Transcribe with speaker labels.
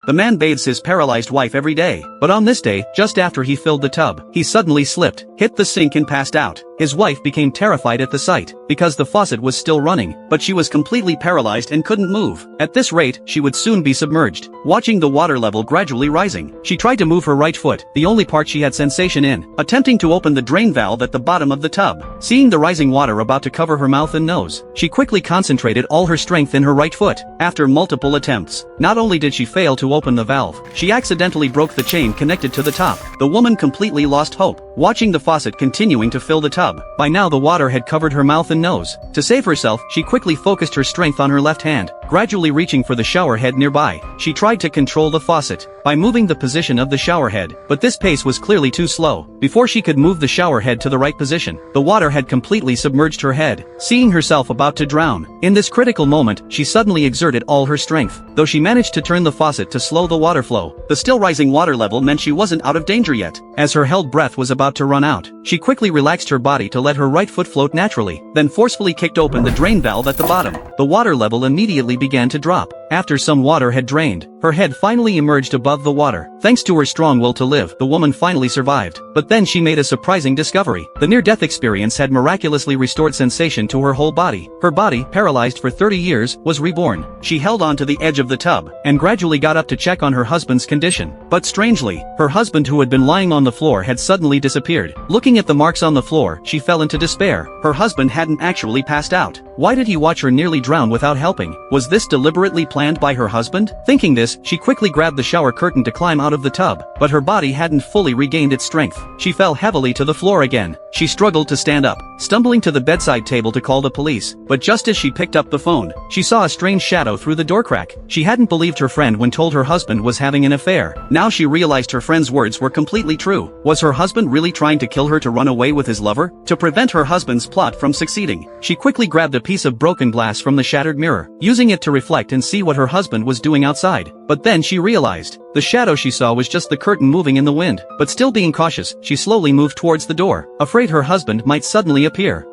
Speaker 1: The man bathes his paralyzed wife every day, but on this day, just after he filled the tub, he suddenly slipped, hit the sink and passed out. His wife became terrified at the sight, because the faucet was still running, but she was completely paralyzed and couldn't move. At this rate, she would soon be submerged. Watching the water level gradually rising, she tried to move her right foot, the only part she had sensation in, attempting to open the drain valve at the bottom of the tub. Seeing the rising water about to cover her mouth and nose, she quickly concentrated all her strength in her right foot. After multiple attempts, not only did she fail to open the valve, she accidentally broke the chain connected to the top. The woman completely lost hope, watching the faucet continuing to fill the tub. By now the water had covered her mouth and nose. To save herself, she quickly focused her strength on her left hand, gradually reaching for the shower head nearby. She tried to control the faucet by moving the position of the shower head, but this pace was clearly too slow. Before she could move the shower head to the right position, the water had completely submerged her head. Seeing herself about to drown, in this critical moment, she suddenly exerted all her strength. Though she managed to turn the faucet to slow the water flow, the still rising water level meant she wasn't out of danger yet. As her held breath was about to run out, she quickly relaxed her body to let her right foot float naturally, then forcefully kicked open the drain valve at the bottom. The water level immediately began to drop. After some water had drained, her head finally emerged above the water. Thanks to her strong will to live, the woman finally survived. But then she made a surprising discovery. The near-death experience had miraculously restored sensation to her whole body. Her body, paralyzed for 30 years, was reborn. She held on to the edge of the tub, and gradually got up to check on her husband's condition. But strangely, her husband, who had been lying on the floor, had suddenly disappeared. Looking at the marks on the floor, she fell into despair. Her husband hadn't actually passed out. Why did he watch her nearly drown without helping? Was this deliberately planned by her husband? Thinking this, she quickly grabbed the shower curtain to climb out of the tub, but her body hadn't fully regained its strength. She fell heavily to the floor again. She struggled to stand up, stumbling to the bedside table to call the police, but just as she picked up the phone, she saw a strange shadow through the door crack. She hadn't believed her friend when told her husband was having an affair. Now she realized her friend's words were completely true. Was her husband really trying to kill her to run away with his lover? To prevent her husband's plot from succeeding, she quickly grabbed a piece of broken glass from the shattered mirror, using it to reflect and see what her husband was doing outside. But then she realized, the shadow she saw was just the curtain moving in the wind. But still being cautious, she slowly moved towards the door, afraid her husband might suddenly appear.